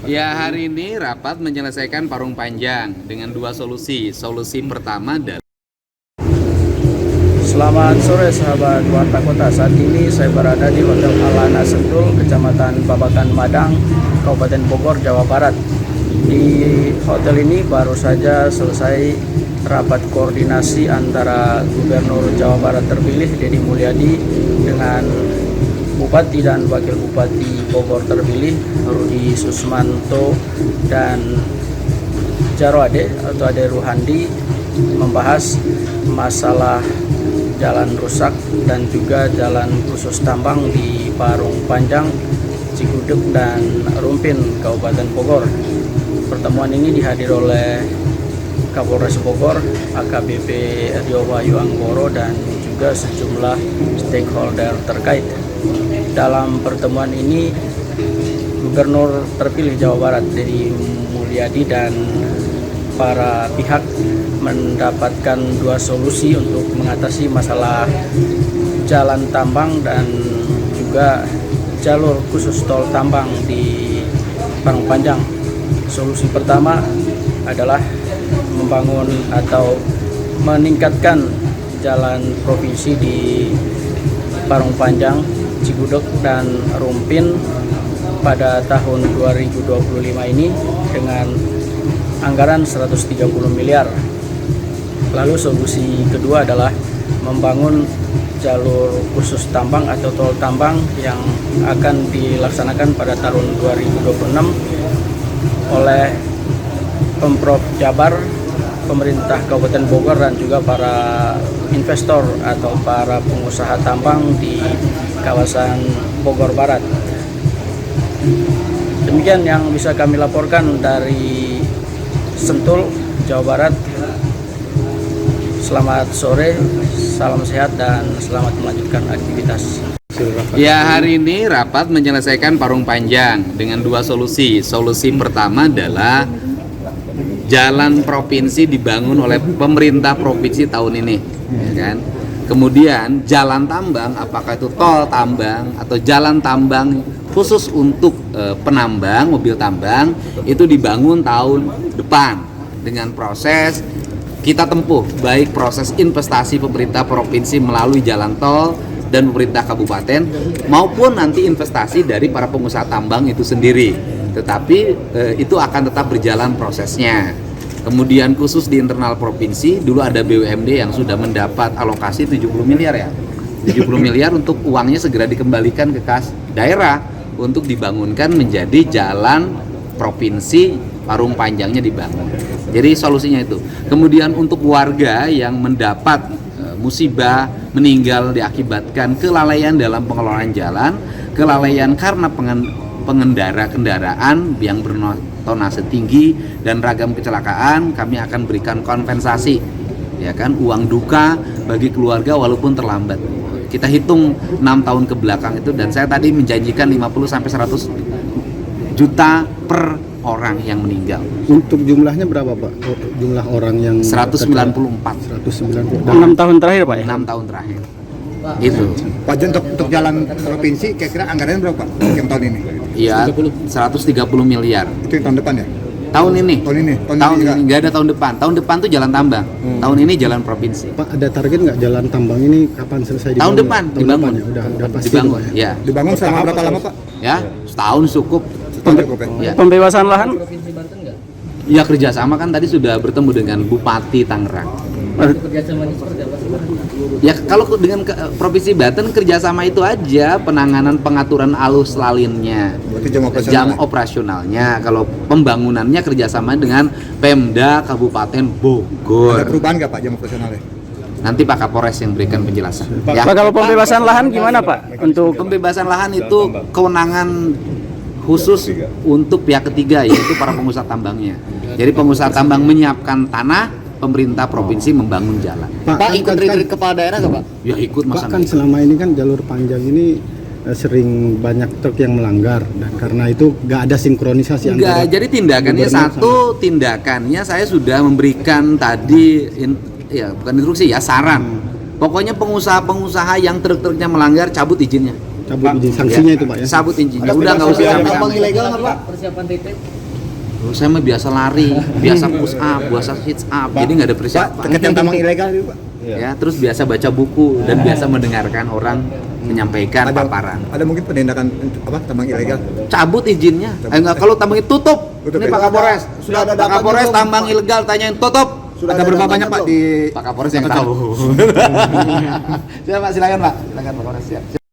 Ya, hari ini rapat menyelesaikan parung panjang dengan dua solusi. Solusi pertama adalah Selamat sore sahabat Warta Kota. Saat ini saya berada di Hotel Alana Sentul, Kecamatan Babakan Madang, Kabupaten Bogor, Jawa Barat. Di hotel ini baru saja selesai rapat koordinasi antara Gubernur Jawa Barat terpilih Deddy Mulyadi dengan Bupati dan Wakil Bupati Bogor terpilih Rudi Susmanto dan Jarwade atau Ade Ruhandi, membahas masalah jalan rusak dan juga jalan khusus tambang di Parung Panjang, Cigudeg dan Rumpin, Kabupaten Bogor. Pertemuan ini dihadiri oleh Kapolres Bogor, AKBP Rio Wahyu Anggoro dan juga sejumlah stakeholder terkait. Dalam pertemuan ini, Gubernur terpilih Jawa Barat Deddy Mulyadi dan para pihak mendapatkan dua solusi untuk mengatasi masalah jalan tambang dan juga jalur khusus tol tambang di Parung Panjang. Solusi pertama adalah membangun atau meningkatkan jalan provinsi di Parung Panjang, Cigudeg dan Rumpin pada tahun 2025 ini dengan anggaran 130 miliar. Lalu solusi kedua adalah membangun jalur khusus tambang atau tol tambang yang akan dilaksanakan pada tahun 2026 oleh Pemprov Jabar, pemerintah Kabupaten Bogor dan juga para investor atau para pengusaha tambang di kawasan Bogor Barat. Demikian yang bisa kami laporkan dari Sentul, Jawa Barat. Selamat sore, salam sehat dan selamat melanjutkan aktivitas. ya hari ini rapat menyelesaikan parung panjang dengan dua solusi. Solusi pertama adalah jalan provinsi dibangun oleh pemerintah provinsi tahun ini, ya kan? Kemudian jalan tambang, apakah itu tol tambang atau jalan tambang khusus untuk penambang, mobil tambang, itu dibangun tahun depan dengan proses kita tempuh, baik proses investasi pemerintah provinsi melalui jalan tol dan pemerintah kabupaten maupun nanti investasi dari para pengusaha tambang itu sendiri. Tetapi itu akan tetap berjalan prosesnya. Kemudian khusus di internal provinsi, dulu ada BUMD yang sudah mendapat alokasi 70 miliar ya. 70 miliar untuk uangnya segera dikembalikan ke kas daerah untuk dibangunkan menjadi jalan provinsi, Parung Panjangnya dibangun. Jadi solusinya itu. Kemudian untuk warga yang mendapat musibah, meninggal diakibatkan kelalaian dalam pengelolaan jalan, kelalaian karena pengendara kendaraan yang bertonase tinggi dan ragam kecelakaan, kami akan berikan kompensasi, ya kan, uang duka bagi keluarga walaupun terlambat. Kita hitung 6 tahun ke belakang itu, dan saya tadi menjanjikan 50 sampai 100 juta per orang yang meninggal. Untuk jumlahnya berapa, Pak? Jumlah orang yang 194. 194. 6 tahun terakhir, Pak ya? 6 tahun terakhir. Itu. Pak, untuk jalan provinsi kira-kira anggarannya berapa yang tahun ini? Iya, 130 miliar. Itu yang tahun depan ya? Tahun ini. Tahun ini Nggak ada tahun depan. Tahun depan tuh jalan tambang. Tahun ini jalan provinsi. Pak, ada target nggak jalan tambang ini kapan selesai dibangun? Tahun depan Tahun dibangun. depan ya? Udah pasti Dibangun. Pak, ya? Ya. Dibangun selama berapa lama, Pak? Ya, setahun cukup. Setahun cukup ya? Ya. Pembebasan lahan Ya, kerjasama kan tadi sudah bertemu dengan Bupati Tangerang. Ya, kalau dengan Provinsi Banten kerjasama itu aja, penanganan pengaturan alus lalinnya, Berarti jam operasional. jam operasionalnya. Kalau pembangunannya kerjasama dengan Pemda Kabupaten Ada Bogor. perubahan nggak, Pak, jam operasionalnya? Nanti Pak Kapolres yang berikan penjelasan. Pak, kalau pembebasan lahan gimana, Pak? Untuk Pembebasan lahan itu kewenangan khusus untuk pihak ketiga, yaitu para pengusaha tambangnya. Jadi pengusaha tambang menyiapkan tanah, pemerintah provinsi membangun jalan. Pak, ikut kepala daerah nggak, Pak? Ya ikut Pak, masa kan selama ini kan jalur panjang ini sering banyak truk yang melanggar, dan karena itu nggak ada sinkronisasi enggak, jadi tindakannya gubernur tindakannya saya sudah memberikan tadi bukan instruksi ya, saran. Pokoknya pengusaha-pengusaha yang truk-truknya melanggar cabut izinnya. cabut izin sanksinya itu Pak ya. Sabut izinnya, udah nggak usah tambang sampai-sampai. ilegal nggak Pak? Oh, saya mah biasa lari, biasa push up, biasa sit up, jadi nggak ada persiapan. Terkait yang tambang ilegal itu Pak. Ya, terus biasa baca buku dan biasa mendengarkan orang menyampaikan paparan. Ada mungkin penindakan apa tambang ilegal? Cabut izinnya. Enggak, kalau tambang itu tutup. Tutup Ini ya? Pak Kapolres. Sudah ada Pak datanya Kapolres belum, tambang Pak? ilegal, tanyain tutup. Sudah Ada berapa datanya banyak Pak belum? Pak Kapolres yang tahu. Siapa Pak, silakan Pak. Silakan Pak Kapolres. Siap.